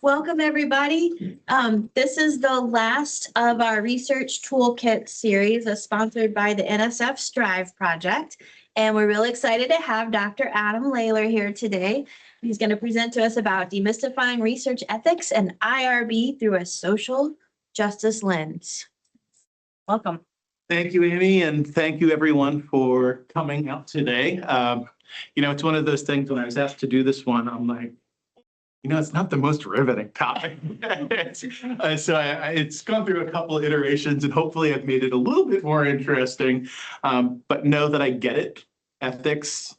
Welcome, everybody. This is the last of our research toolkit series sponsored by the NSF Strive project. And we're really excited to have Dr. Adam Lalor here today. He's going to present to us about demystifying research ethics and IRB through a social justice lens. Welcome. Thank you, Amy, and thank you everyone for coming out today. It's one of those things when I was asked to do this one, I'm like, it's not the most riveting topic. It's gone through a couple of iterations and hopefully I've made it a little bit more interesting. But know that I get it. Ethics,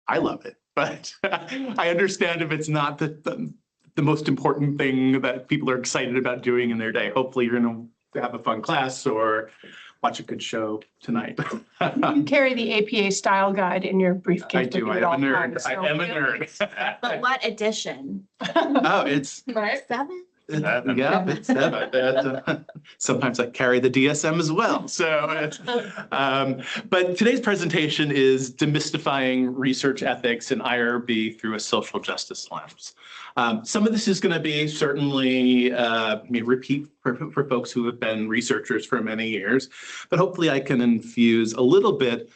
I love it, but I understand if it's not the most important thing that people are excited about doing in their day. Hopefully you're going to have a fun class or watch a good show tonight. You carry the APA style guide in your briefcase. I do. I am a nerd. I am a nerd. But what edition? Oh, it's 7? Yeah, it's 7. Sometimes I carry the DSM as well. So, but today's presentation is demystifying research ethics and IRB through a social justice lens. Some of this is going to be certainly repeat for folks who have been researchers for many years, but hopefully I can infuse a little bit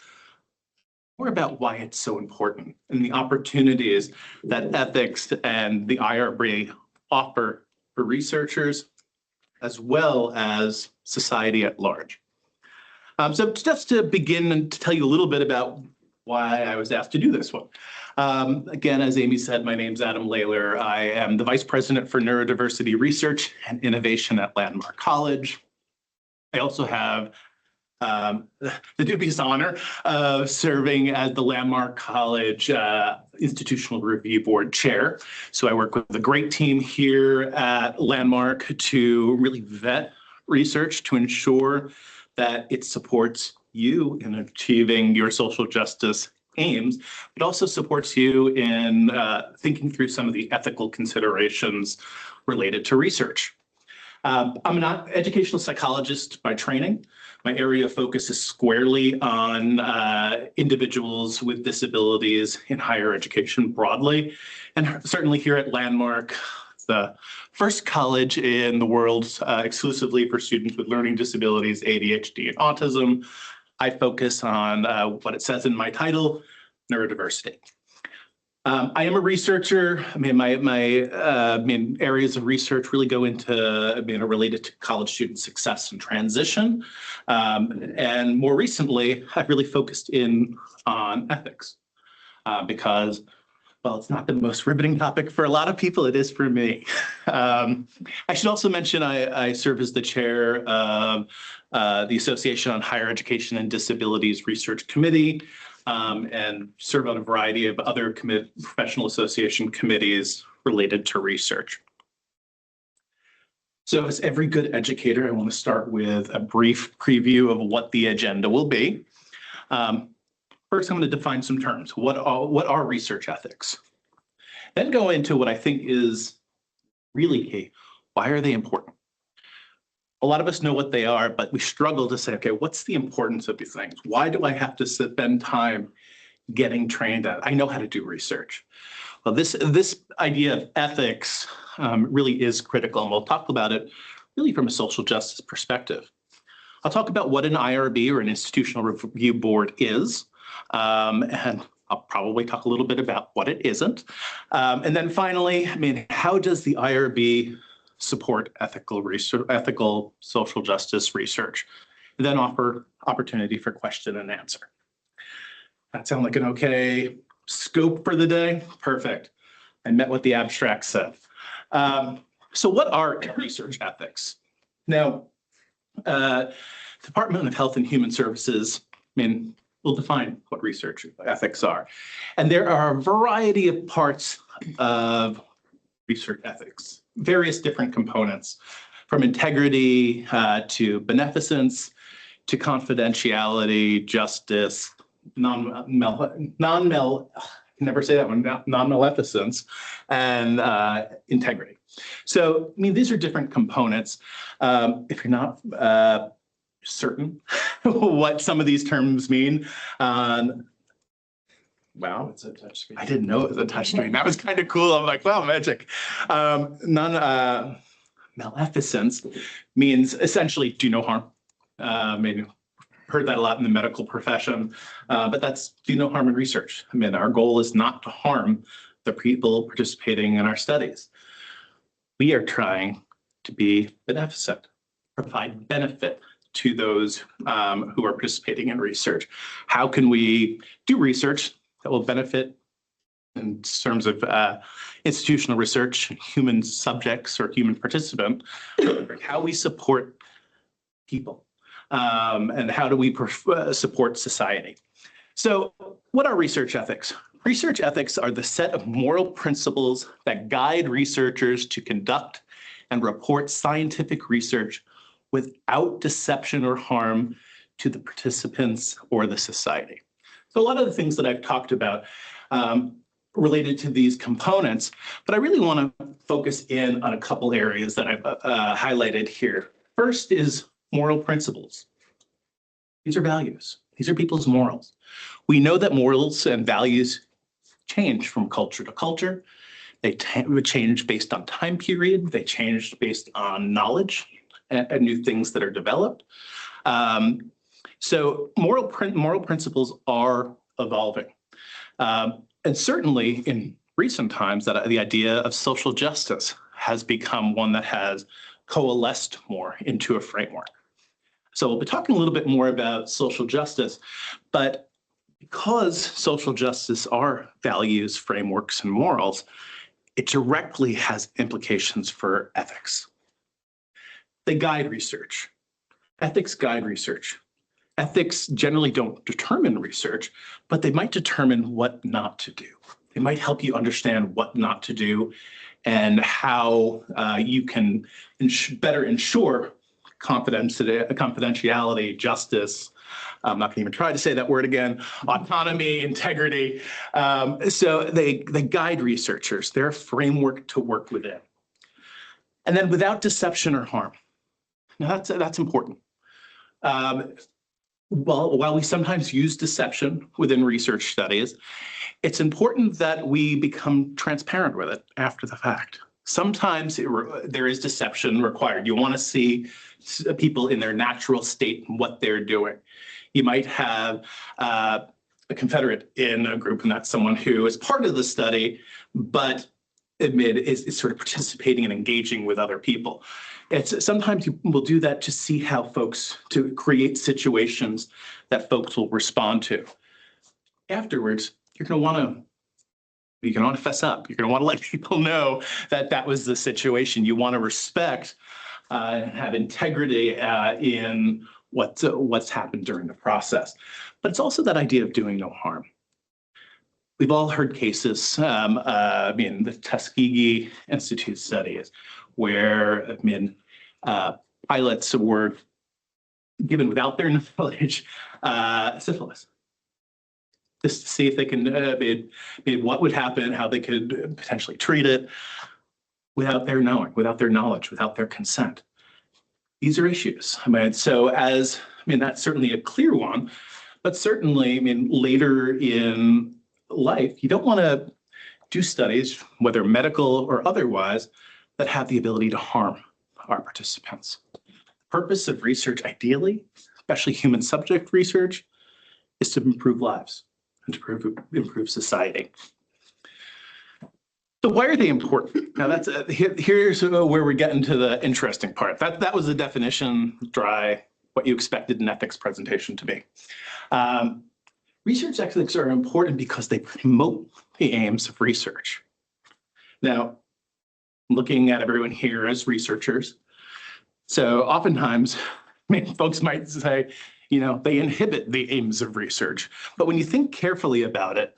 more about why it's so important and the opportunities that ethics and the IRB offer for researchers as well as society at large. So just to begin and to tell you a little bit about why I was asked to do this one. Again, as Amy said, my name's Adam Lalor. I am the Vice President for Neurodiversity Research and Innovation at Landmark College. I also have the dubious honor of serving as the Landmark College Institutional Review Board Chair. So I work with a great team here at Landmark to really vet research to ensure that it supports you in achieving your social justice aims, but also supports you in thinking through some of the ethical considerations related to research. I'm not an educational psychologist by training. My area of focus is squarely on individuals with disabilities in higher education broadly. And certainly here at Landmark, the first college in the world exclusively for students with learning disabilities, ADHD, and autism, I focus on what it says in my title, neurodiversity. I am a researcher. I mean, my main areas of research really go into related to college student success and transition. And more recently, I've really focused in on ethics because, well, it's not the most riveting topic for a lot of people. It is for me. I should also mention I serve as the chair of the Association on Higher Education and Disabilities Research Committee. And serve on a variety of other professional association committees related to research. So as every good educator, I want to start with a brief preview of what the agenda will be. First, I'm going to define some terms. What are research ethics? Then go into what I think is really key. Why are they important? A lot of us know what they are, but we struggle to say, okay, what's the importance of these things? Why do I have to spend time getting trained at it? I know how to do research. Well, this idea of ethics really is critical, and we'll talk about it really from a social justice perspective. I'll talk about what an IRB or an institutional review board is, and I'll probably talk a little bit about what it isn't. And then finally, how does the IRB support ethical research, ethical social justice research, and then offer opportunity for question and answer. That sound like an okay scope for the day? Perfect. I met what the abstract said. So what are research ethics? Now, Department of Health and Human Services, will define what research ethics are. And there are a variety of parts of research ethics. Various different components, from integrity to beneficence to confidentiality, justice, non-maleficence, and integrity. So, these are different components. If you're not certain what some of these terms mean, Wow. It's a touch screen. I didn't know it was a touchscreen. That was kind of cool. I'm like, wow, magic. Maleficence means essentially do no harm. Maybe heard that a lot in the medical profession, but that's do no harm in research. I mean, our goal is not to harm the people participating in our studies. We are trying to be beneficent, provide benefit to those who are participating in research. How can we do research that will benefit in terms of institutional research, human subjects or human participant, how we support people, and how do we support society? So what are research ethics? Research ethics are the set of moral principles that guide researchers to conduct and report scientific research without deception or harm to the participants or the society. So a lot of the things that I've talked about related to these components, but I really want to focus in on a couple areas that I've highlighted here. First is moral principles. These are values. These are people's morals. We know that morals and values change from culture to culture. They change based on time period. They change based on knowledge and new things that are developed. So moral principles are evolving. And certainly in recent times, that the idea of social justice has become one that has coalesced more into a framework. So we'll be talking a little bit more about social justice, but because social justice are values, frameworks, and morals, it directly has implications for ethics. They guide research. Ethics guide research. Ethics generally don't determine research, but they might determine what not to do. They might help you understand what not to do and how you can better ensure confidentiality, justice. I'm not going to even try to say that word again, autonomy, integrity. So they guide researchers. They're a framework to work within. And then without deception or harm. Now that's important. Well, while we sometimes use deception within research studies, it's important that we become transparent with it after the fact. Sometimes there is deception required. You want to see people in their natural state and what they're doing. You might have a Confederate in a group, and that's someone who is part of the study, but is sort of participating and engaging with other people. Sometimes you will do that to see how to create situations that folks will respond to. Afterwards, you're going to want to fess up. You're going to want to let people know that that was the situation. You want to respect and have integrity in what's happened during the process. But it's also that idea of doing no harm. We've all heard cases, the Tuskegee Institute studies, where pilots were given without their knowledge syphilis, just to see if they can, what would happen, how they could potentially treat it without their knowing, without their knowledge, without their consent. These are issues. That's certainly a clear one, but certainly, later in life, you don't want to do studies, whether medical or otherwise, that have the ability to harm our participants. The purpose of research, ideally, especially human subject research, is to improve lives and to improve society. So why are they important? Now here's where we're getting to the interesting part. That was the definition, dry, what you expected an ethics presentation to be. Research ethics are important because they promote the aims of research. Now, looking at everyone here as researchers, so oftentimes folks might say, they inhibit the aims of research. But when you think carefully about it,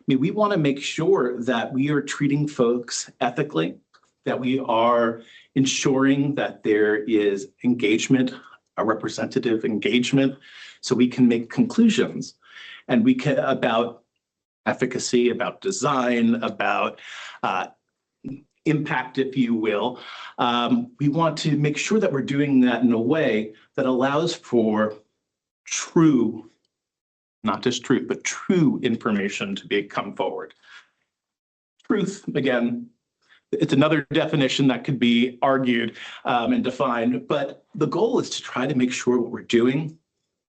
we want to make sure that we are treating folks ethically, that we are ensuring that there is engagement, a representative engagement, so we can make conclusions and about efficacy, about design, about impact, if you will. We want to make sure that we're doing that in a way that allows for true not just truth, but true information to come forward. Truth, again, it's another definition that could be argued and defined, but the goal is to try to make sure what we're doing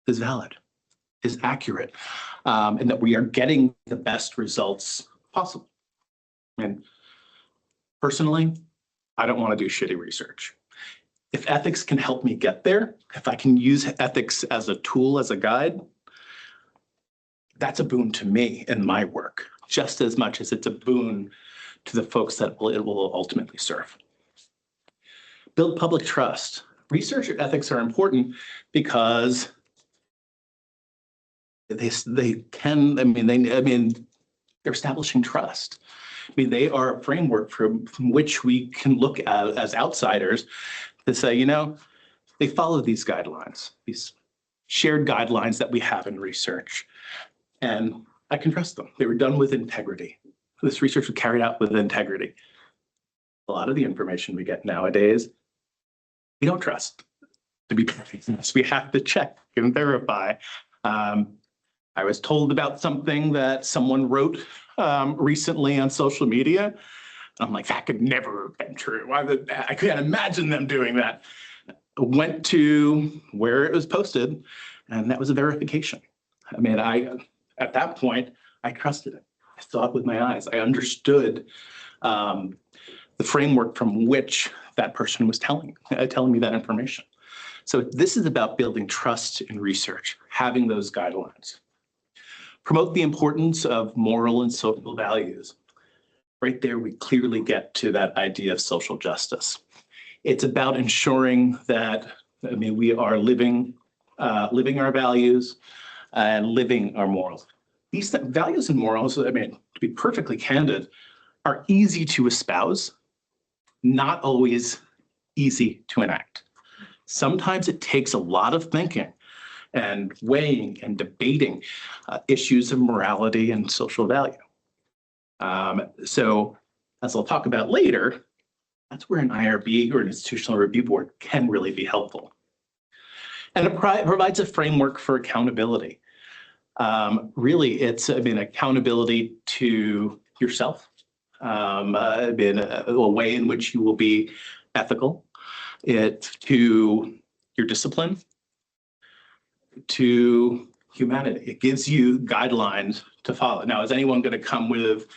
is valid, is accurate, and that we are getting the best results possible. And personally, I don't want to do shitty research. If ethics can help me get there, if I can use ethics as a tool, as a guide, that's a boon to me in my work, just as much as it's a boon to the folks that it will ultimately serve. Build public trust. Research ethics are important because they're establishing trust. I mean, they are a framework from which we can look at as outsiders to say, you know, they follow these guidelines, these shared guidelines that we have in research, and I can trust them. They were done with integrity. This research was carried out with integrity. A lot of the information we get nowadays, we don't trust. To be perfect, we have to check and verify. I was told about something that someone wrote recently on social media. I'm like, that could never have been true. I can't imagine them doing that. Went to where it was posted, and that was a verification. I mean, at that point, I trusted it. I saw it with my eyes. I understood the framework from which that person was telling me that information. So this is about building trust in research, having those guidelines. Promote the importance of moral and social values. Right there, we clearly get to that idea of social justice. It's about ensuring that, we are living our values and living our morals. These values and morals, to be perfectly candid, are easy to espouse, not always easy to enact. Sometimes it takes a lot of thinking and weighing and debating issues of morality and social value. So, as I'll talk about later, that's where an IRB or an institutional review board can really be helpful. And it provides a framework for accountability. Really, it's accountability to yourself, a way in which you will be ethical, to your discipline, to humanity. It gives you guidelines to follow. Now, is anyone going to come with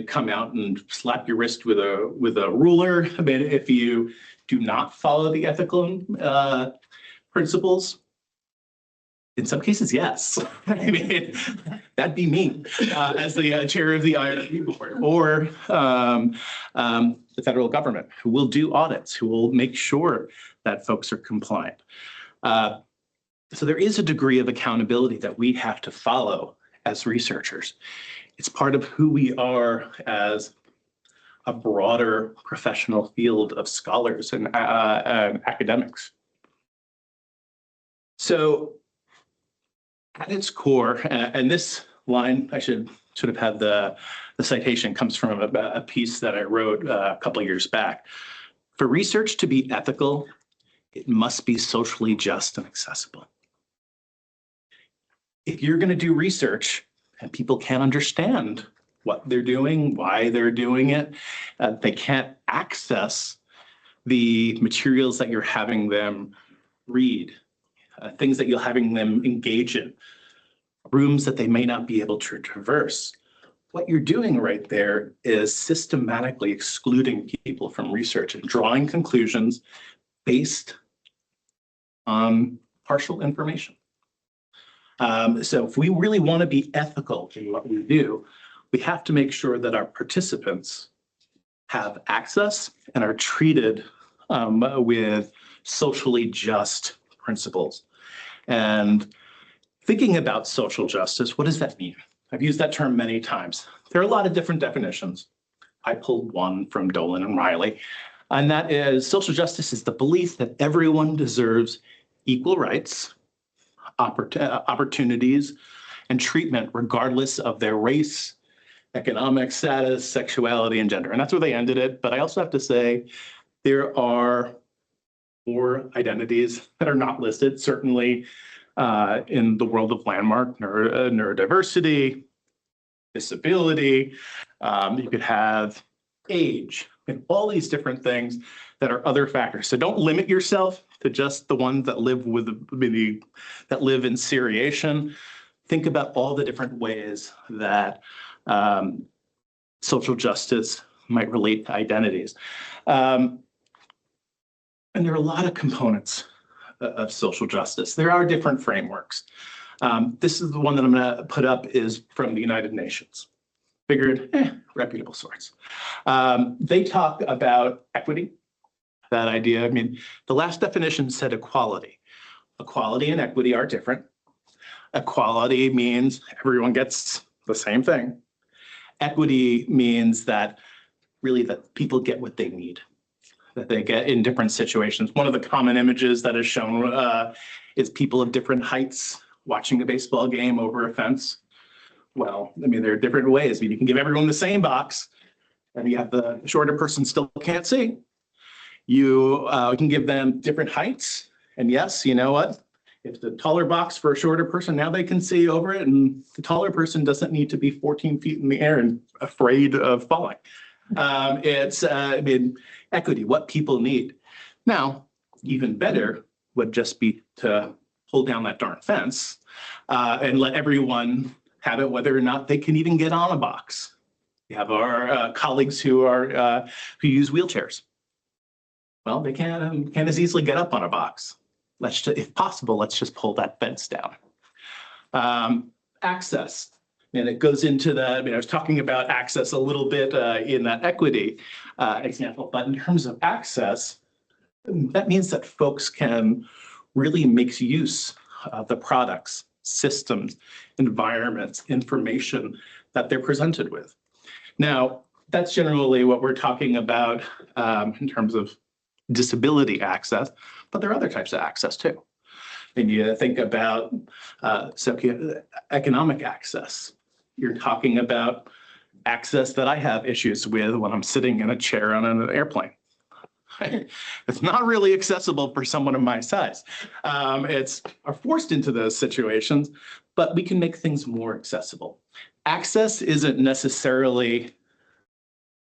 come out and slap your wrist with a ruler? If you do not follow the ethical principles, in some cases, yes. That'd be me as the chair of the IRB board, or the federal government, who will do audits, who will make sure that folks are compliant. So there is a degree of accountability that we have to follow as researchers. It's part of who we are as a broader professional field of scholars and academics. So at its core, and this line, I should have had the citation, comes from a piece that I wrote a couple of years back. For research to be ethical, it must be socially just and accessible. If you're going to do research and people can't understand what they're doing, why they're doing it, they can't access the materials that you're having them read, things that you're having them engage in, rooms that they may not be able to traverse. What you're doing right there is systematically excluding people from research and drawing conclusions based on partial information. So if we really want to be ethical in what we do, we have to make sure that our participants have access and are treated with socially just principles. And thinking about social justice, what does that mean? I've used that term many times. There are a lot of different definitions. I pulled one from Dolan and Riley, and that is social justice is the belief that everyone deserves equal rights, opportunities, and treatment regardless of their race, economic status, sexuality, and gender. And that's where they ended it. But I also have to say there are more identities that are not listed. Certainly, in the world of landmark neurodiversity, disability. You could have age and all these different things that are other factors. So don't limit yourself to just the ones that live with that live in seriation. Think about all the different ways that social justice might relate to identities. And there are a lot of components of social justice. There are different frameworks. This is the one that I'm going to put up is from the United Nations. Figured, reputable source. They talk about equity, that idea. I mean, the last definition said equality. Equality and equity are different. Equality means everyone gets the same thing. Equity means that really that people get what they need, that they get in different situations. One of the common images that is shown is people of different heights watching a baseball game over a fence. Well, I mean, there are different ways. I mean, you can give everyone the same box, and you have the shorter person still can't see. You can give them different heights, and yes, you know what? If the taller box for a shorter person, now they can see over it, and the taller person doesn't need to be 14 feet in the air and afraid of falling. I mean, equity, what people need. Now, even better would just be to pull down that darn fence and let everyone have it, whether or not they can even get on a box. We have our colleagues who use wheelchairs. Well, they can't as easily get up on a box. If possible, let's just pull that fence down. Access, and it goes into the, I mean, I was talking about access a little bit in that equity example, but in terms of access, that means that folks can really make use of the products, systems, environments, information that they're presented with. Now, that's generally what we're talking about in terms of disability access, but there are other types of access too. And you think about socioeconomic access. You're talking about access that I have issues with when I'm sitting in a chair on an airplane. It's not really accessible for someone of my size. It's are forced into those situations, but we can make things more accessible. Access isn't necessarily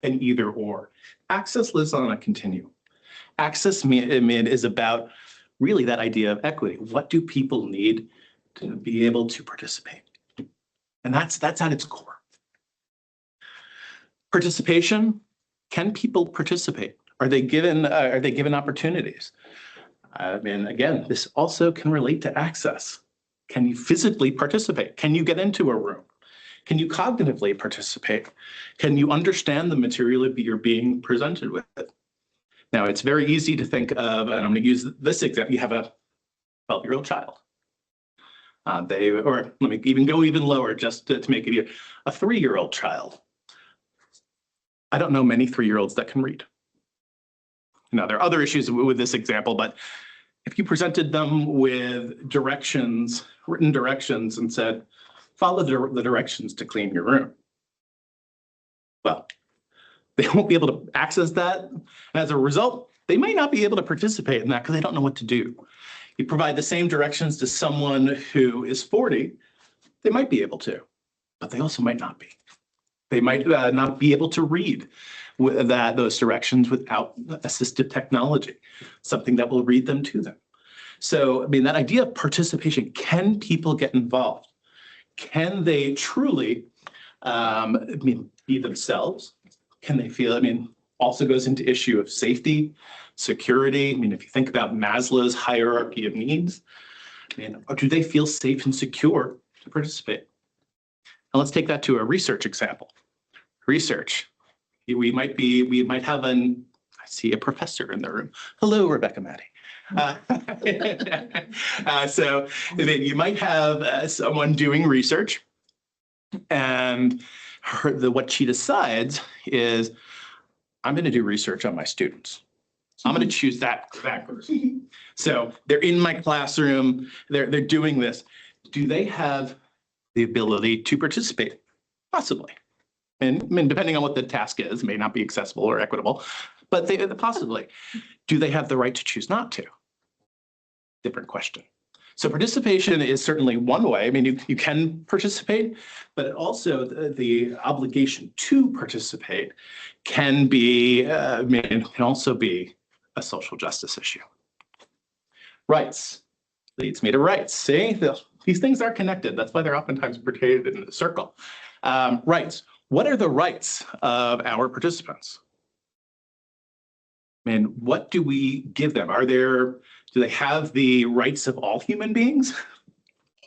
an either or. Access lives on a continuum. Access is about really that idea of equity. What do people need to be able to participate? And that's at its core. Participation, can people participate? Are they given opportunities? I mean, again, this also can relate to access. Can you physically participate? Can you get into a room? Can you cognitively participate? Can you understand the material that you're being presented with? Now, it's very easy to think of, and I'm going to use this example, you have a 12-year-old child. Or let me even go even lower just to make it easier, a 3-year-old child. I don't know many 3-year-olds that can read. Now, there are other issues with this example, but if you presented them with directions, written directions, and said, follow the directions to clean your room, well, they won't be able to access that. And as a result, they might not be able to participate in that because they don't know what to do. You provide the same directions to someone who is 40, they might be able to, but they also might not be. They might not be able to read those directions without assistive technology, something that will read them to them. So, I mean, that idea of participation, can people get involved? Can they truly be themselves? Can they feel, I mean, also goes into issue of safety, security. I mean, if you think about Maslow's hierarchy of needs, I mean, do they feel safe and secure to participate? Now let's take that to a research example. Research. We might have I see a professor in the room. Hello, Rebecca Maddie. So I mean, you might have someone doing research, and what she decides is, I'm going to do research on my students. I'm going to choose that person. So they're in my classroom, they're doing this. Do they have the ability to participate? Possibly. And I mean, depending on what the task is, may not be accessible or equitable, but possibly. Do they have the right to choose not to? Different question. So participation is certainly one way. I mean, you can participate, but also the obligation to participate can be, can also be a social justice issue. Rights leads me to rights. See, these things are connected. That's why they're oftentimes portrayed in a circle. Rights. What are the rights of our participants? I mean, what do we give them? Do they have the rights of all human beings?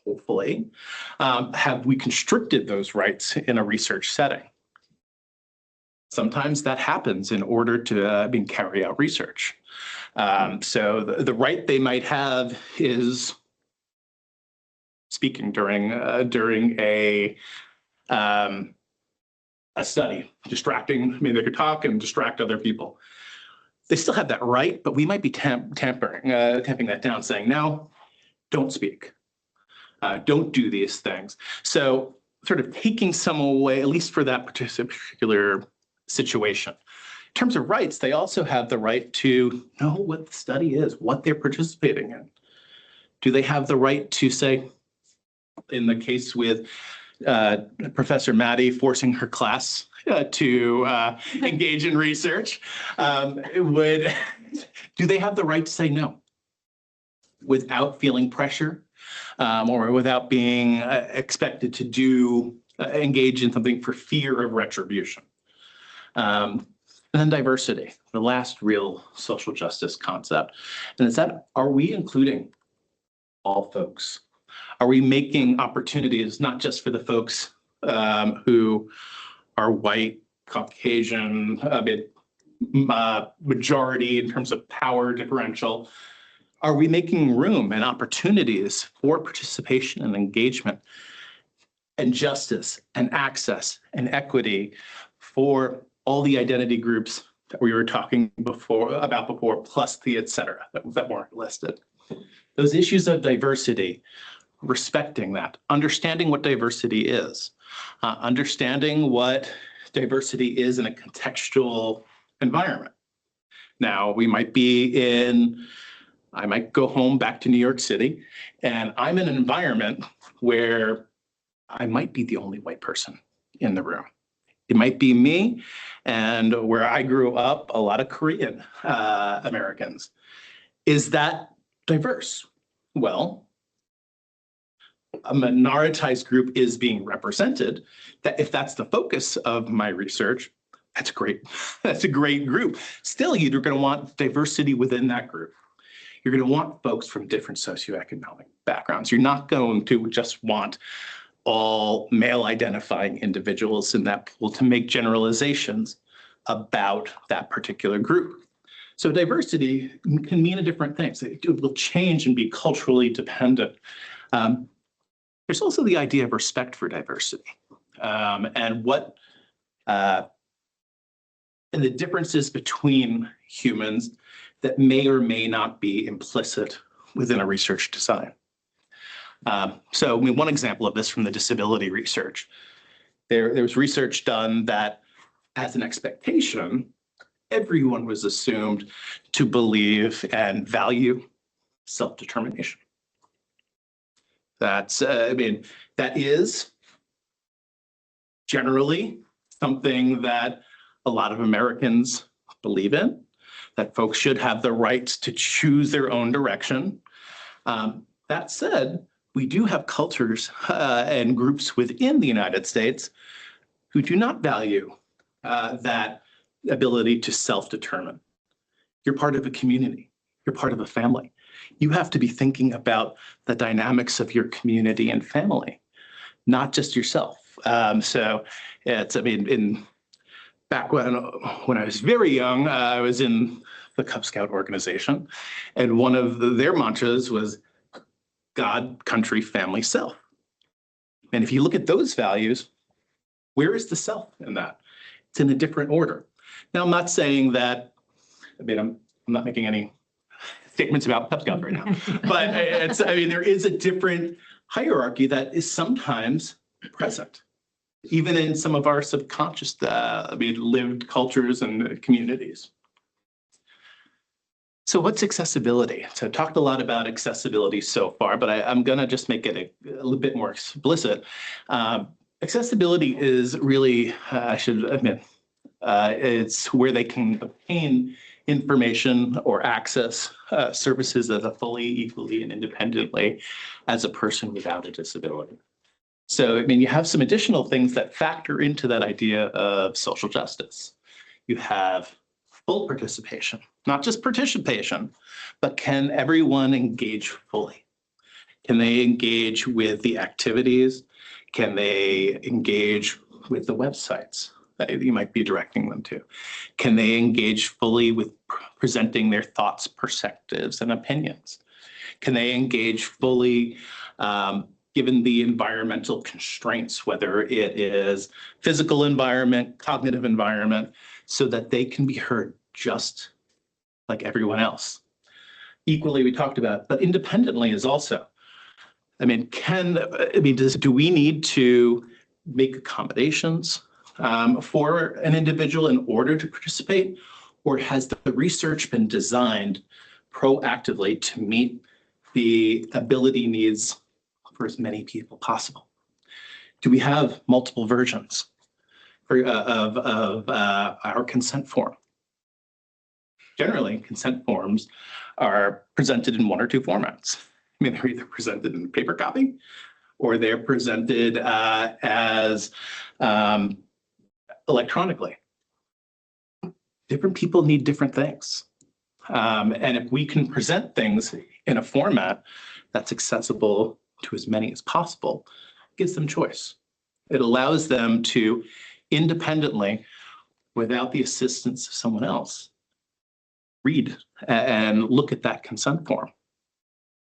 Hopefully. Have we constricted those rights in a research setting? Sometimes that happens in order to carry out research. So the right they might have is speaking during a study, distracting. I mean, they could talk and distract other people. They still have that right, but we might be tamping that down, saying, no, don't speak. Don't do these things. So sort of taking some away, at least for that particular situation. In terms of rights, they also have the right to know what the study is, what they're participating in. Do they have the right to say, in the case with Professor Maddie forcing her class to engage in research, do they have the right to say no without feeling pressure or without being expected to engage in something for fear of retribution? And then diversity, the last real social justice concept. And it's that, are we including all folks? Are we making opportunities not just for the folks who are white, Caucasian, a bit majority in terms of power differential? Are we making room and opportunities for participation and engagement and justice and access and equity for all the identity groups that we were talking about before, plus the et cetera that weren't listed? Those issues of diversity, respecting that, understanding what diversity is, understanding what diversity is in a contextual environment. Now, I might go home back to New York City, and I'm in an environment where I might be the only white person in the room. It might be me, and where I grew up, a lot of Korean Americans. Is that diverse? Well, a minoritized group is being represented. That if that's the focus of my research, that's great. That's a great group. Still, you're going to want diversity within that group. You're going to want folks from different socioeconomic backgrounds. You're not going to just want all male identifying individuals in that pool to make generalizations about that particular group. So diversity can mean different things. It will change and be culturally dependent. There's also the idea of respect for diversity and the differences between humans that may or may not be implicit within a research design. So one example of this from the disability research, there was research done that as an expectation, everyone was assumed to believe and value self-determination. That is generally something that a lot of Americans believe in, that folks should have the right to choose their own direction. That said, we do have cultures and groups within the United States who do not value that ability to self-determine. You're part of a community. You're part of a family. You have to be thinking about the dynamics of your community and family, not just yourself. So it's, back when I was very young, I was in the Cub Scout organization, and one of their mantras was God, country, family, self. And if you look at those values, where is the self in that? It's in a different order. Now, I'm not saying that, I'm not making any statements about Cub Scouts right now, but there is a different hierarchy that is sometimes present, even in some of our subconscious, lived cultures and communities. So what's accessibility? So I've talked a lot about accessibility so far, but I'm going to just make it a little bit more explicit. Accessibility is really, I should admit, it's where they can obtain information or access services as a fully, equally, and independently as a person without a disability. So, I mean, you have some additional things that factor into that idea of social justice. You have full participation, not just participation, but can everyone engage fully? Can they engage with the activities? Can they engage with the websites that you might be directing them to? Can they engage fully with presenting their thoughts, perspectives, and opinions? Can they engage fully given the environmental constraints, whether it is physical environment, cognitive environment, so that they can be heard just like everyone else? Equally, we talked about, but independently is also. I mean, do we need to make accommodations for an individual in order to participate? Or has the research been designed proactively to meet the ability needs for as many people possible? Do we have multiple versions of our consent form? Generally, consent forms are presented in one or two formats. I mean, they're either presented in paper copy or they're presented as electronically. Different people need different things. And if we can present things in a format that's accessible to as many as possible, it gives them choice. It allows them to independently, without the assistance of someone else, read and look at that consent form.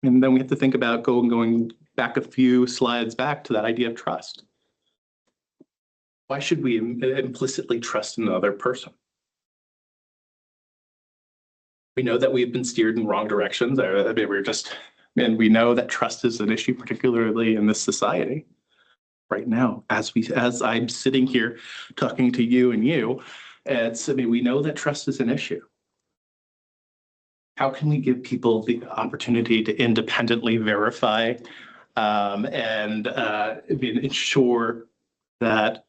And then we have to think about going back a few slides back to that idea of trust. Why should we implicitly trust another person? We know that we've been steered in wrong directions. I mean, we know that trust is an issue, particularly in this society right now. As I'm sitting here talking to you, we know that trust is an issue. How can we give people the opportunity to independently verify and ensure that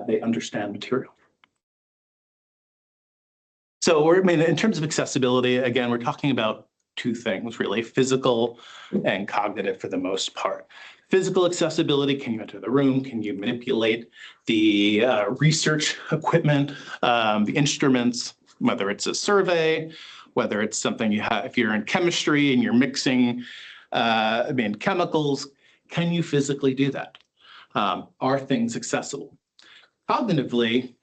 they understand material? So in terms of accessibility, again, we're talking about two things, really: physical and cognitive for the most part. Physical accessibility: can you enter the room? Can you manipulate the research equipment, the instruments, whether it's a survey, whether it's something you have, if you're in chemistry and you're mixing chemicals, can you physically do that? Are things accessible? Cognitively,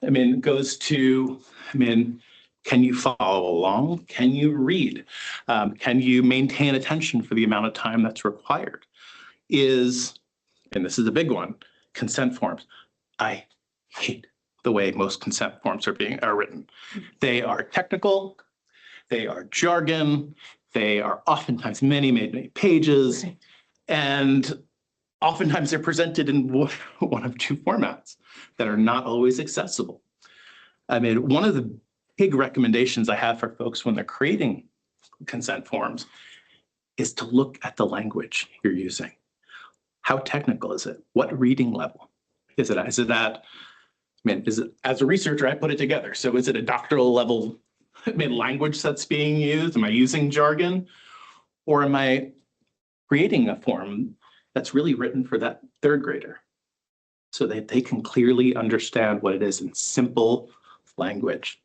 goes to, can you follow along? Can you read? Can you maintain attention for the amount of time that's required? And this is a big one, consent forms. I hate the way most consent forms are written. They are technical, they are jargon, they are oftentimes many, many pages, and oftentimes they're presented in one of two formats that are not always accessible. One of the big recommendations I have for folks when they're creating consent forms is to look at the language you're using. How technical is it? What reading level is it at? Is it as a researcher, I put it together. So is it a doctoral level language that's being used? Am I using jargon? Or am I creating a form that's really written for that third grader so that they can clearly understand what it is in simple language?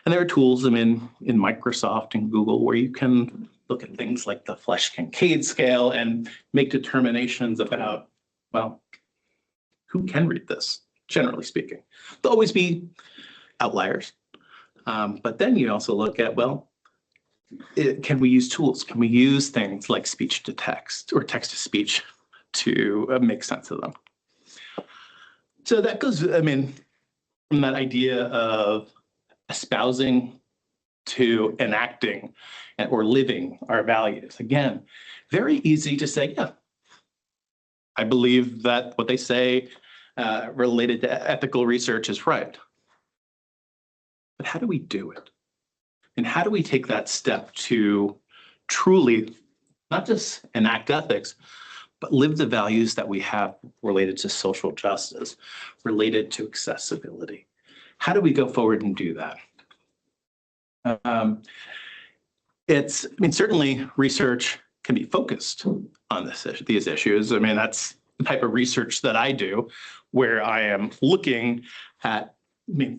And there are tools in Microsoft and Google where you can look at things like the Flesch-Kincaid scale and make determinations about, well, who can read this, generally speaking. There'll always be outliers. But then you also look at, well, can we use tools? Can we use things like speech to text or text to speech to make sense of them? So that goes, from that idea of espousing to enacting or living our values. Again, very easy to say, yeah, I believe that what they say related to ethical research is right. But how do we do it? And how do we take that step to truly not just enact ethics, but live the values that we have related to social justice, related to accessibility? How do we go forward and do that? Certainly research can be focused on these issues. That's the type of research that I do, where I am looking at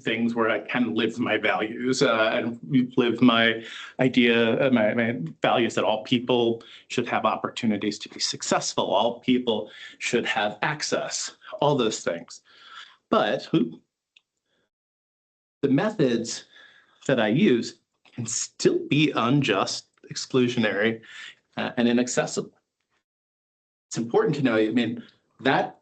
things where I can live my values and live my idea, my values that all people should have opportunities to be successful. All people should have access, all those things. But the methods that I use can still be unjust, exclusionary, and inaccessible. It's important to know, that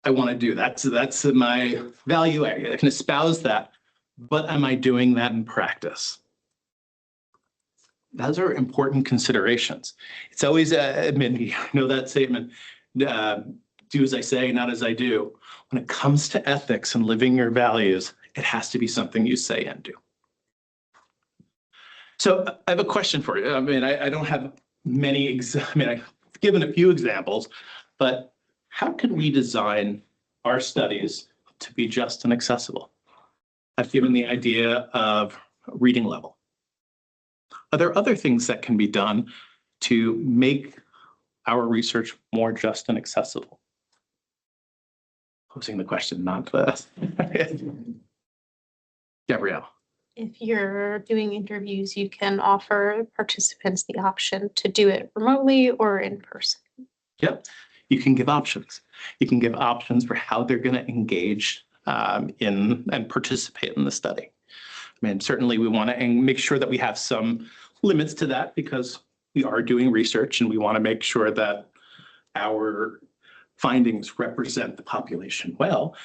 I want to do. That's my value. I can espouse that, but am I doing that in practice? Those are important considerations. It's always, that statement, do as I say, not as I do. When it comes to ethics and living your values, it has to be something you say and do. So I have a question for you. I don't have many, I've given a few examples, but how can we design our studies to be just and accessible? I've given the idea of reading level. Are there other things that can be done to make our research more just and accessible? Posing the question, not Gabrielle. If you're doing interviews, you can offer participants the option to do it remotely or in person. Yep. You can give options. You can give options for how they're going to engage in and participate in the study. Certainly we want to make sure that we have some limits to that, because we are doing research and we want to make sure that our findings represent the population well.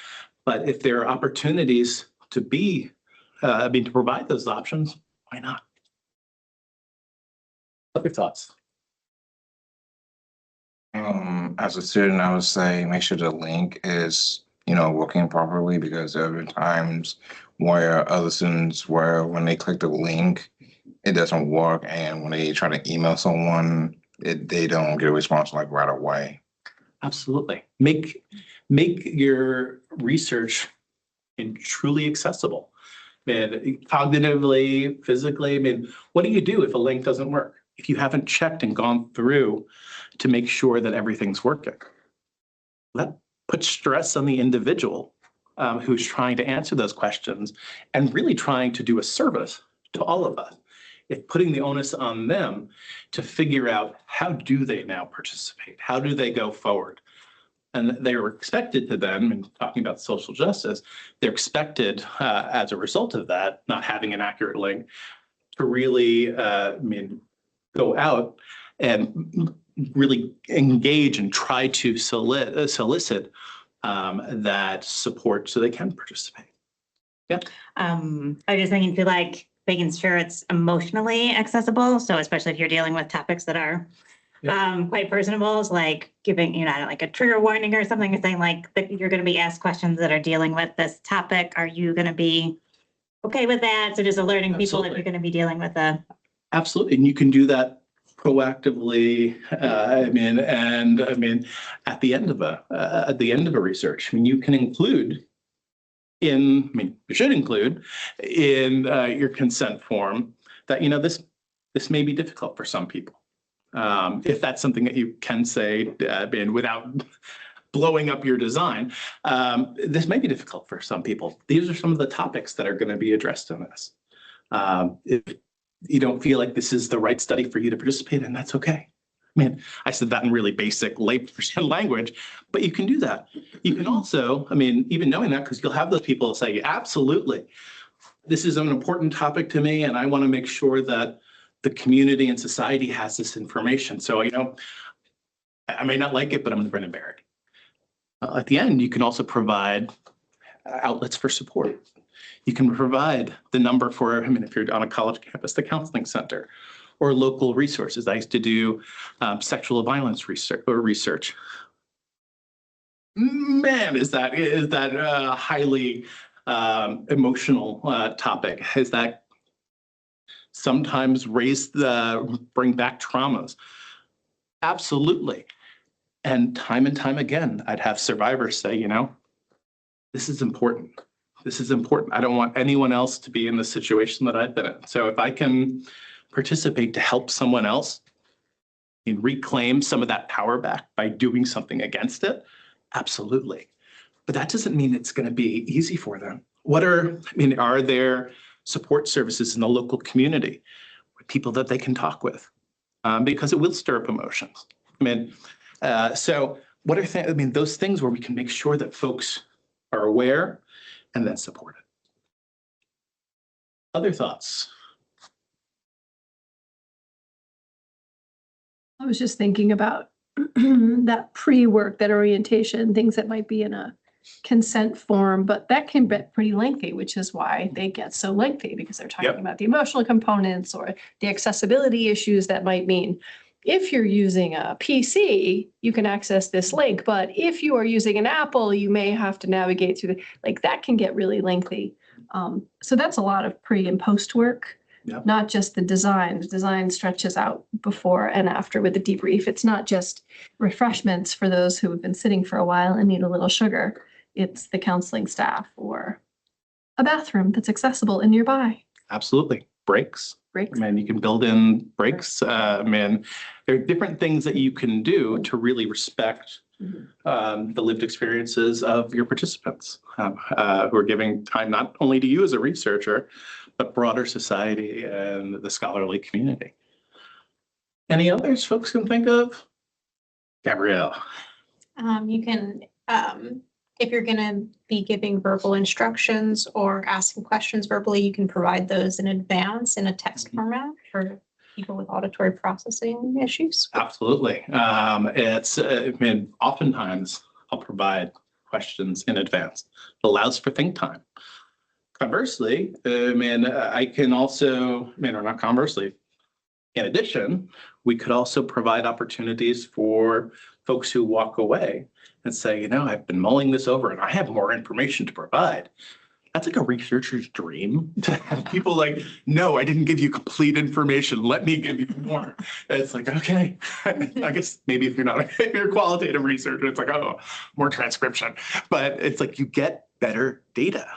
But if there are opportunities to to provide those options, why not? Other thoughts? As a student, I would say make sure the link is, working properly, because there have been times where other students when they click the link, it doesn't work. And when they try to email someone, they don't get a response like right away. Absolutely. Make your research truly accessible. Cognitively, physically, what do you do if a link doesn't work? If you haven't checked and gone through to make sure that everything's working? That puts stress on the individual who's trying to answer those questions and really trying to do a service to all of us. It's putting the onus on them to figure out, how do they now participate? How do they go forward? And they were expected to then, and talking about social justice, they're expected as a result of that, not having an accurate link, to really go out and really engage and try to solicit that support so they can participate. Yeah. I was just thinking, feel like making sure it's emotionally accessible. So especially if you're dealing with topics that are quite personable, it's like giving, like a trigger warning or something, and saying like that you're going to be asked questions that are dealing with this topic. Are you going to be okay with that? So just alerting people if you're going to be dealing with a. Absolutely. And you can do that proactively. At the end of a research, you can include you should include in your consent form that, this may be difficult for some people. If that's something that you can say without blowing up your design, this may be difficult for some people. These are some of the topics that are going to be addressed in this. If you don't feel like this is the right study for you to participate in, that's okay. I said that in really basic layperson language, but you can do that. You can also, even knowing that, because you'll have those people say, absolutely, this is an important topic to me, and I want to make sure that the community and society has this information. So, I may not like it, but I'm going to bring it back. At the end, you can also provide outlets for support. You can provide the number for, if you're on a college campus, the counseling center, or local resources. I used to do sexual violence research. Man, is that highly emotional topic? Is that sometimes bring back traumas. Absolutely. And time again, I'd have survivors say, this is important. This is important. I don't want anyone else to be in the situation that I've been in. So if I can participate to help someone else and reclaim some of that power back by doing something against it, absolutely. But that doesn't mean it's going to be easy for them. Are there support services in the local community, people that they can talk with? Because it will stir up emotions. So what are those things where we can make sure that folks are aware and then supported. Other thoughts? I was just thinking about that pre-work, that orientation, things that might be in a consent form, but that can be pretty lengthy, which is why they get so lengthy, because they're talking about the emotional components or the accessibility issues that might mean. If you're using a PC, you can access this link, but if you are using an Apple, you may have to navigate through that can get really lengthy. So that's a lot of pre and post work, not just the design. The design stretches out before and after with the debrief. It's not just refreshments for those who have been sitting for a while and need a little sugar. It's the counseling staff or a bathroom that's accessible and nearby. Absolutely. Breaks. You can build in breaks. There are different things that you can do to really respect the lived experiences of your participants who are giving time not only to you as a researcher, but broader society and the scholarly community. Any others folks can think of? Gabrielle. You can, if you're going to be giving verbal instructions or asking questions verbally, you can provide those in advance in a text format for people with auditory processing issues. Absolutely. Oftentimes I'll provide questions in advance. It allows for think time. Conversely, I can also, or not conversely, in addition, we could also provide opportunities for folks who walk away and say, I've been mulling this over and I have more information to provide. That's like a researcher's dream, to have people no, I didn't give you complete information. Let me give you more. It's okay. I guess maybe if you're a qualitative researcher, it's more transcription. But it's you get better data.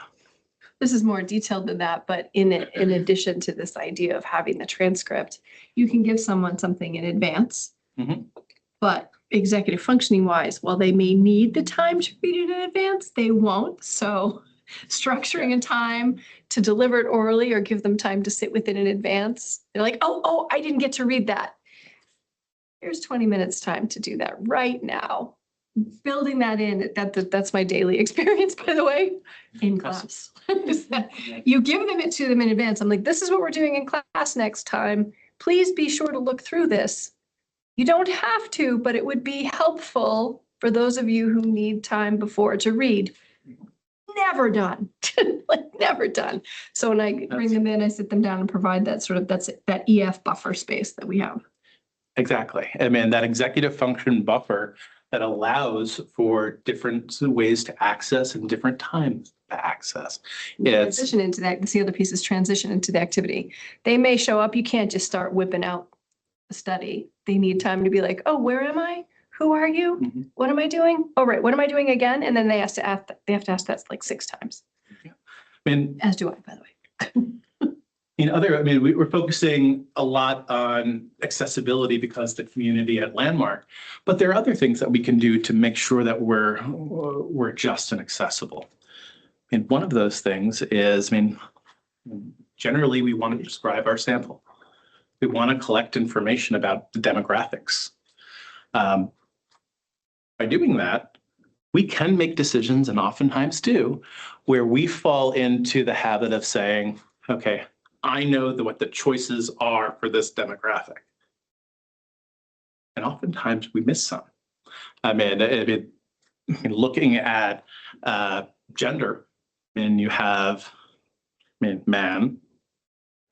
This is more detailed than that, but in addition to this idea of having the transcript, you can give someone something in advance. But executive functioning wise, while they may need the time to read it in advance, they won't. So structuring a time to deliver it orally or give them time to sit with it in advance. They're oh, I didn't get to read that. Here's 20 minutes time to do that right now. Building that in, that's my daily experience, by the way, in class. You give it to them in advance. I'm this is what we're doing in class next time. Please be sure to look through this. You don't have to, but it would be helpful for those of you who need time before to read. Never done. Never done. So when I bring them in, I sit them down and provide that EF buffer space that we have. Exactly. That executive function buffer that allows for different ways to access and different times to access. Transition into that. The other piece is transition into the activity. They may show up. You can't just start whipping out a study. They need time to be oh, where am I? Who are you? What am I doing? Oh, right. What am I doing again? And then they have to ask that 6 times. As do I, by the way. We're focusing a lot on accessibility because the community at Landmark, but there are other things that we can do to make sure that we're just and accessible. One of those things is, generally we want to describe our sample. We want to collect information about the demographics. By doing that, we can make decisions, and oftentimes do, where we fall into the habit of saying, okay, I know what the choices are for this demographic. And oftentimes we miss some. Looking at gender, and you have man,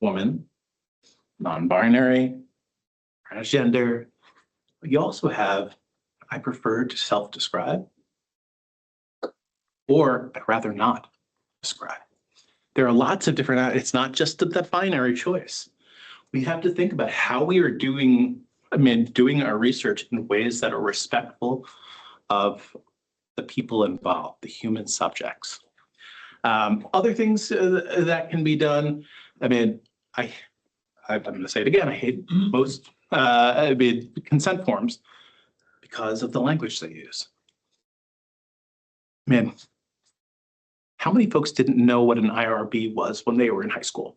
woman, non-binary, transgender. You also have, I prefer to self-describe, or I'd rather not describe. There are lots of different, it's not just the binary choice. we have to think about how we are doing our research in ways that are respectful of the people involved, the human subjects. Other things that can be done, I'm going to say it again, I hate most consent forms because of the language they use. How many folks didn't know what an IRB was when they were in high school?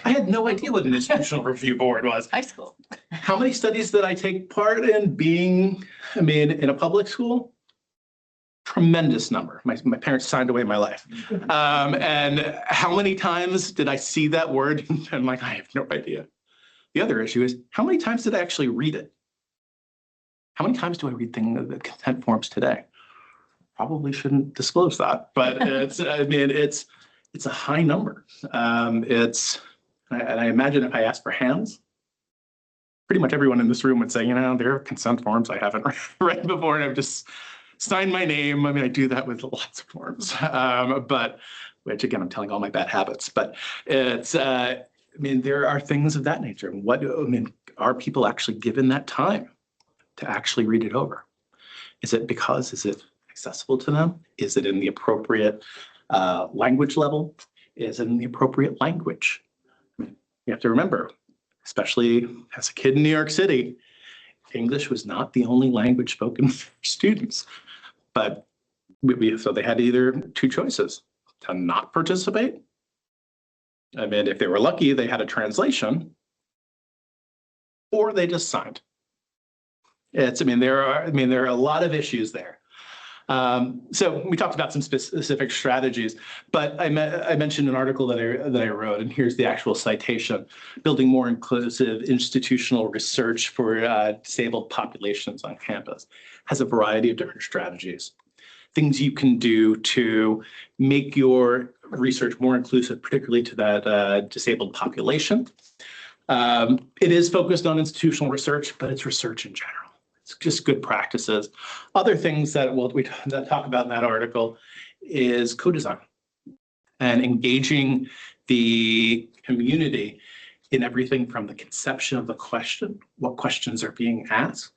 I had no idea what an institutional review board was. High school. How many studies did I take part in being, in a public school? Tremendous number. My parents signed away my life. And how many times did I see that word? I'm like, I have no idea. The other issue is, how many times did I actually read it? How many times do I read the consent forms today? Probably shouldn't disclose that, but it's a high number. And I imagine if I asked for hands, pretty much everyone in this room would say, there are consent forms I haven't read before, and I've just signed my name. I do that with lots of forms, but which again, I'm telling all my bad habits, but it's, there are things of that nature. Are people actually given that time to actually read it over? Is it accessible to them? Is it in the appropriate language level? Is it in the appropriate language? You have to remember, especially as a kid in New York City, English was not the only language spoken for students. But so they had either two choices: to not participate. If they were lucky, they had a translation, or they just signed. There are a lot of issues there. So we talked about some specific strategies, but I mentioned an article that I wrote, and here's the actual citation: "Building more inclusive institutional research for disabled populations on campus," has a variety of different strategies, things you can do to make your research more inclusive, particularly to that disabled population. It is focused on institutional research, but it's research in general. It's just good practices. Other things that we talk about in that article is co-design and engaging the community in everything from the conception of the question, what questions are being asked,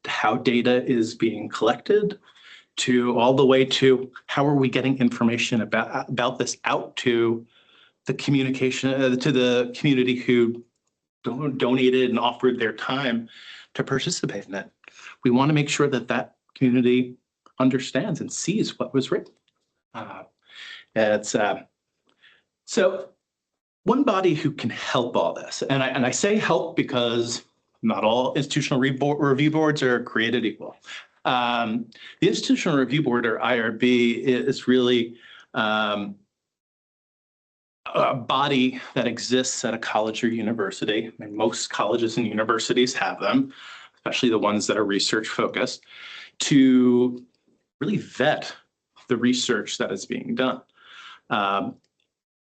to how data is being collected, to all the way to how are we getting information about this out to the communication, to the community who donated and offered their time to participate in it. We want to make sure that that community understands and sees what was written. So one body who can help all this, and I say help because not all institutional review boards are created equal. The Institutional Review Board, or IRB, is really a body that exists at a college or university. Most colleges and universities have them, especially the ones that are research focused, to really vet the research that is being done.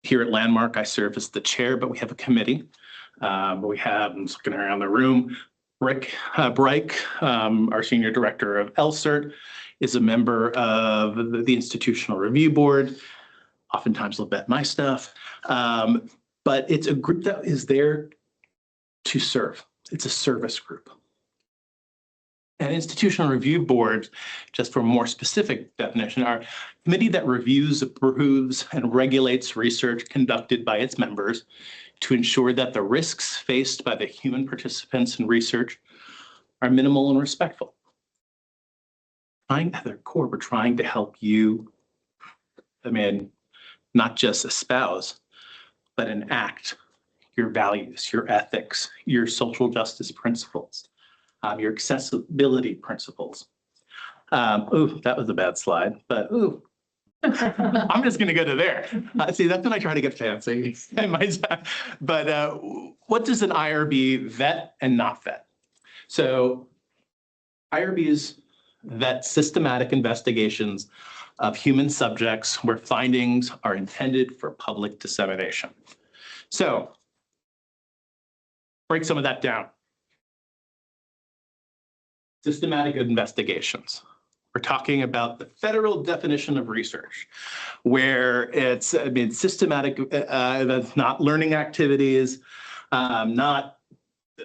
Here at Landmark, I serve as the chair, but we have a committee. We have, I'm just looking around the room, Rick Breik, our senior director of LCERT, is a member of the Institutional Review Board. Oftentimes they'll vet my stuff, but it's a group that is there to serve. It's a service group. An Institutional Review Board, just for a more specific definition, are a committee that reviews, approves, and regulates research conducted by its members to ensure that the risks faced by the human participants in research are minimal and respectful. At their core, we're trying to help you, not just espouse, but enact your values, your ethics, your social justice principles, your accessibility principles. Ooh, that was a bad slide, but ooh. I'm just going to go to there. See, that's when I try to get fancy. But what does an IRB vet and not vet? So IRBs vet systematic investigations of human subjects where findings are intended for public dissemination. So break some of that down. Systematic investigations. We're talking about the federal definition of research, where it's systematic, that's not learning activities, not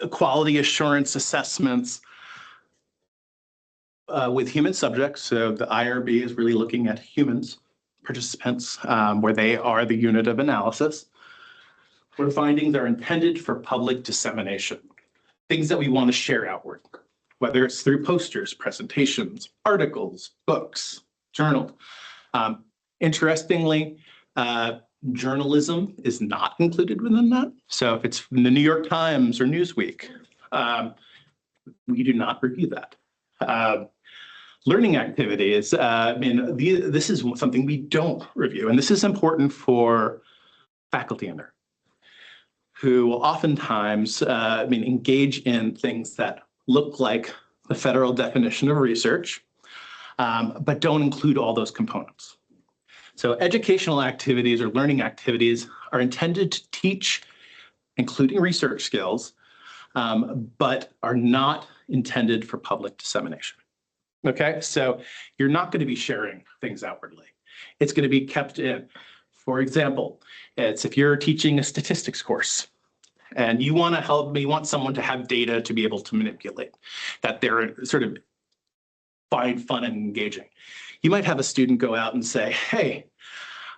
quality assurance assessments with human subjects. So the IRB is really looking at humans, participants, where they are the unit of analysis, where findings are intended for public dissemination, things that we want to share outward, whether it's through posters, presentations, articles, books, journals. Interestingly, journalism is not included within that. So if it's from the New York Times or Newsweek, we do not review that. Learning activities, this is something we don't review, and this is important for faculty in there who will oftentimes engage in things that look like the federal definition of research, but don't include all those components. So educational activities or learning activities are intended to teach, including research skills, but are not intended for public dissemination. Okay, so you're not going to be sharing things outwardly. It's going to be kept in. For example, it's if you're teaching a statistics course and you want someone to have data to be able to manipulate, that they're sort of find fun and engaging. You might have a student go out and say, hey,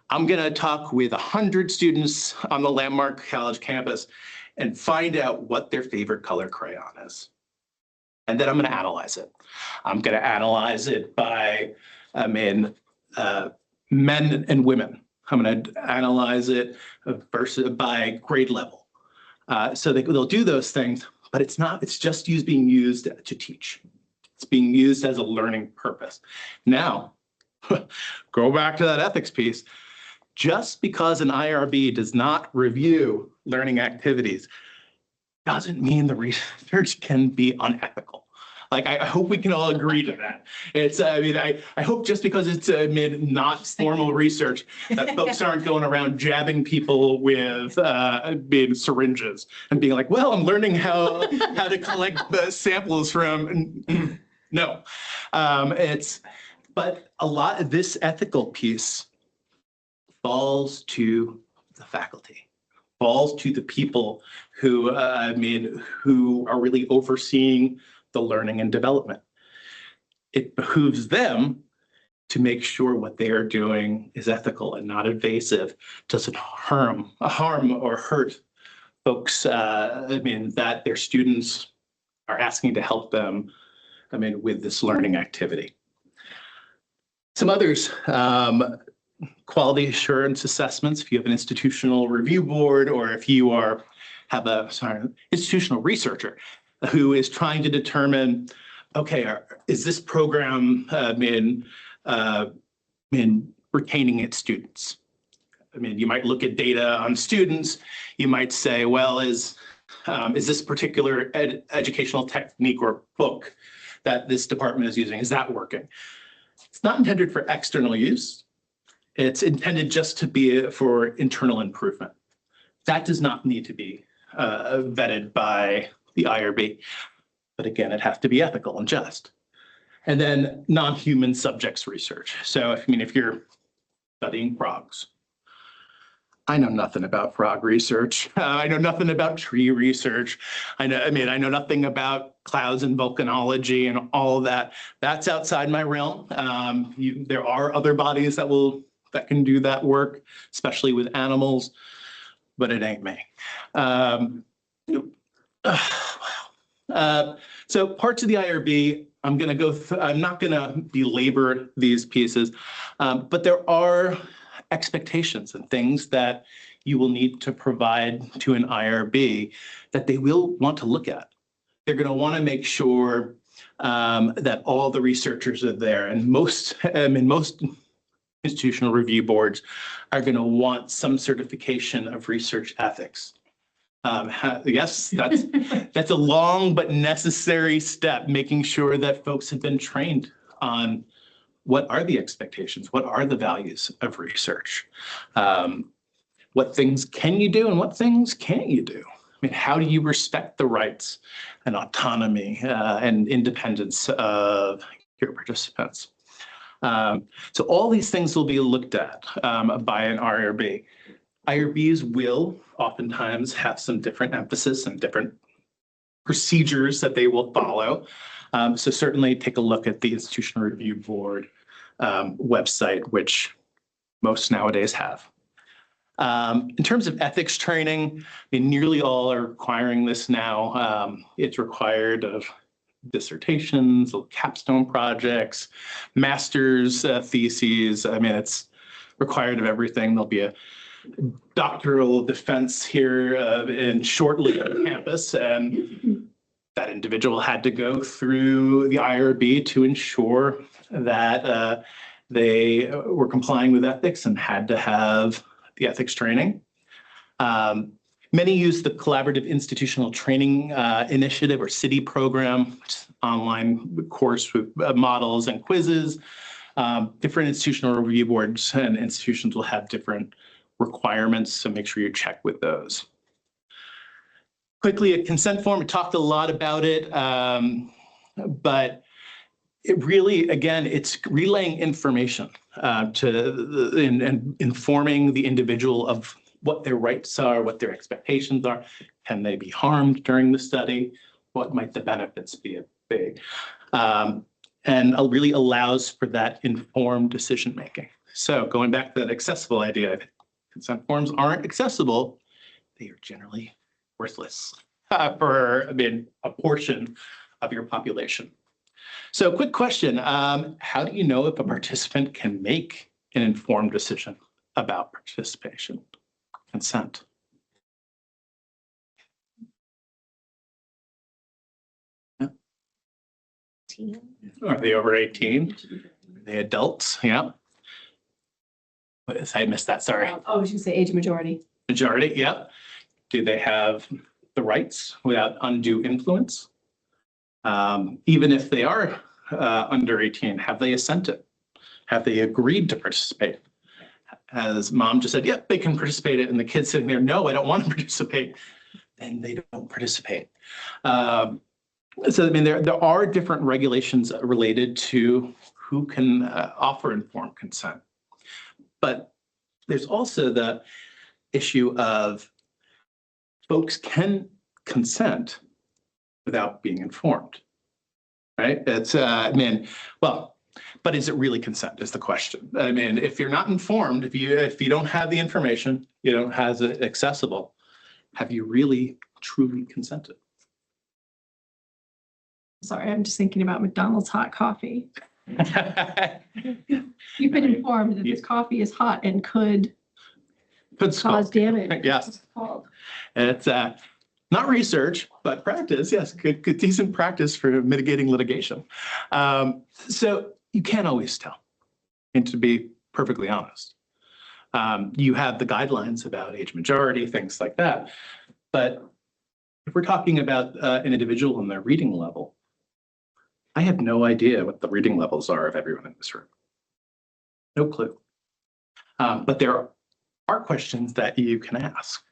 I'm going to talk with 100 students on the Landmark College campus and find out what their favorite color crayon is. And then I'm going to analyze it. I'm going to analyze it by men and women. I'm going to analyze it by grade level. So they'll do those things, but it's just being used to teach. It's being used as a learning purpose. Now, go back to that ethics piece. Just because an IRB does not review learning activities doesn't mean the research can be unethical. Like, I hope we can all agree to that. It's, I hope just because it's not formal research that folks aren't going around jabbing people with syringes and being like, well, I'm learning how to collect the samples from, no. But a lot of this ethical piece falls to the faculty, falls to the people who, who are really overseeing the learning and development. It behooves them to make sure what they are doing is ethical and not invasive, doesn't harm or hurt folks, that their students are asking to help them, with this learning activity. Some others, quality assurance assessments, if you have an institutional review board, or if you have a institutional researcher who is trying to determine, okay, is this program retaining its students? You might look at data on students. You might say, well, is this particular educational technique or book that this department is using, is that working? It's not intended for external use. It's intended just to be for internal improvement. That does not need to be vetted by the IRB. But again, it has to be ethical and just. And then non-human subjects research. So if you're studying frogs, I know nothing about frog research. I know nothing about tree research. I know nothing about clouds and volcanology and all of that. That's outside my realm. There are other bodies that can do that work, especially with animals, but it ain't me. So parts of the IRB, I'm not going to belabor these pieces, but there are expectations and things that you will need to provide to an IRB that they will want to look at. They're going to want to make sure that all the researchers are there, and most institutional review boards are going to want some certification of research ethics. Yes, that's a long but necessary step, making sure that folks have been trained on what are the expectations, what are the values of research, what things can you do and what things can't you do? How do you respect the rights and autonomy and independence of your participants? So all these things will be looked at by an IRB. IRBs will oftentimes have some different emphasis and different procedures that they will follow. So certainly take a look at the Institutional Review Board website, which most nowadays have. In terms of ethics training, I mean, nearly all are requiring this now. It's required of dissertations, capstone projects, master's theses. I mean, it's required of everything. There'll be a doctoral defense here shortly on campus, and that individual had to go through the IRB to ensure that they were complying with ethics and had to have the ethics training. Many use the Collaborative Institutional Training Initiative or CITI program, which is an online course with models and quizzes. Different institutional review boards and institutions will have different requirements, so make sure you check with those. Quickly, a consent form, we talked a lot about it, but it really, again, it's relaying information and informing the individual of what their rights are, what their expectations are. Can they be harmed during the study? What might the benefits be? And really allows for that informed decision-making. So going back to that accessible idea, consent forms aren't accessible. They are generally worthless for, a portion of your population. So quick question, how do you know if a participant can make an informed decision about participation, consent? Are they over 18? Are they adults? Yeah. I missed that, sorry. Oh, I was gonna say age majority. Majority, yeah. Do they have the rights without undue influence? Even if they are under 18, have they assented? Have they agreed to participate? As mom just said, yep, they can participate, and the kid's sitting there, no, I don't want to participate, then they don't participate. So, I mean, there are different regulations related to who can offer informed consent. But there's also the issue of folks can consent without being informed, right? It's, but is it really consent is the question. I mean, if you're not informed, if you don't have the information, you don't have it accessible, have you really truly consented? Sorry, I'm just thinking about McDonald's hot coffee. You've been informed that this coffee is hot and could cause damage. Yes. It's not research, but practice. Yes, good, decent practice for mitigating litigation. So you can't always tell. And to be perfectly honest, you have the guidelines about age majority, things like that. But if we're talking about an individual and their reading level, I have no idea what the reading levels are of everyone in this room. No clue. But there are questions that you can ask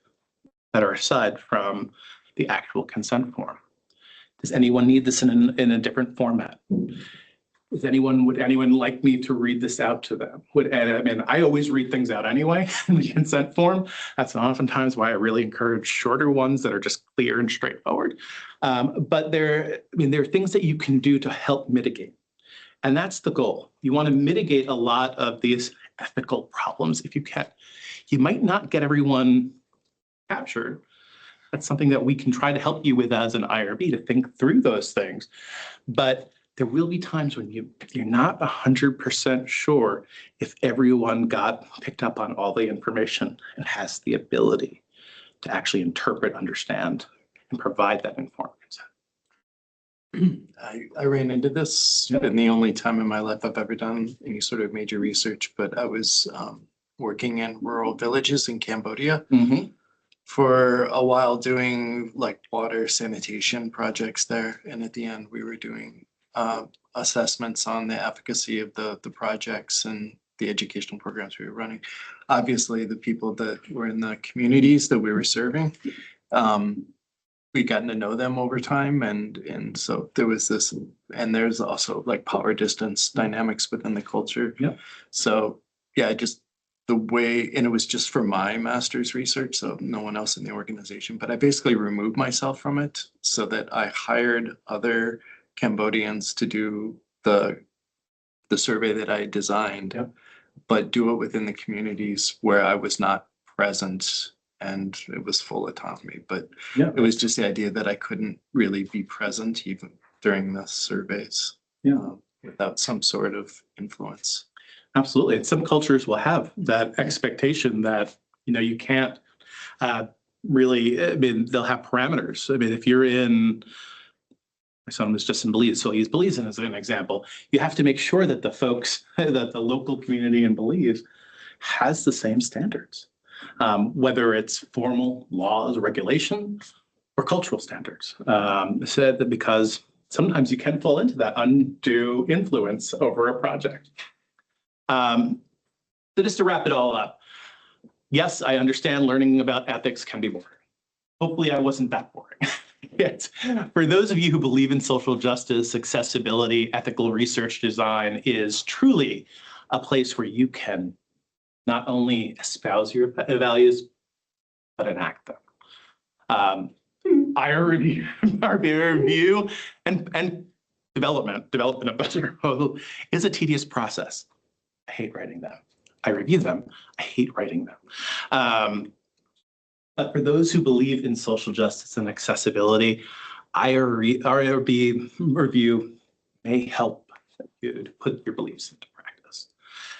that are aside from the actual consent form. Does anyone need this in a different format? Would anyone like me to read this out to them? I always read things out anyway in the consent form. That's oftentimes why I really encourage shorter ones that are just clear and straightforward. But there are things that you can do to help mitigate. And that's the goal. You want to mitigate a lot of these ethical problems if you can. You might not get everyone captured. That's something that we can try to help you with as an IRB to think through those things. But there will be times when you're not 100% sure if everyone got picked up on all the information and has the ability to actually interpret, understand, and provide that informed consent. I ran into this in the only time in my life I've ever done any sort of major research, but I was working in rural villages in Cambodia for a while doing like water sanitation projects there. And at the end, we were doing assessments on the efficacy of the projects and the educational programs we were running. Obviously, the people that were in the communities that we were serving, we'd gotten to know them over time. And so there was this, and there's also like power distance dynamics within the culture. Yeah. So yeah, just the way, and it was just for my master's research, so no one else in the organization, but I basically removed myself from it so that I hired other Cambodians to do the survey that I designed, Yep. but do it within the communities where I was not present and it was full autonomy. But Yeah. it was just the idea that I couldn't really be present even during the surveys Yeah. without some sort of influence. Absolutely. And some cultures will have that expectation that, you can't really, I mean, they'll have parameters. I mean, if you're in, my son was just in Belize, so I'll use Belize as an example. You have to make sure that the folks, that the local community in Belize has the same standards, whether it's formal laws, regulation, or cultural standards. Said that because sometimes you can fall into that undue influence over a project. So just to wrap it all up, yes, I understand learning about ethics can be boring. Hopefully I wasn't that boring. Yet, for those of you who believe in social justice, accessibility, ethical research design is truly a place where you can not only espouse your values, but enact them. IRB review and development of budget proposal is a tedious process. I hate writing them. I review them. I hate writing them. But for those who believe in social justice and accessibility, IRB review may help you to put your beliefs into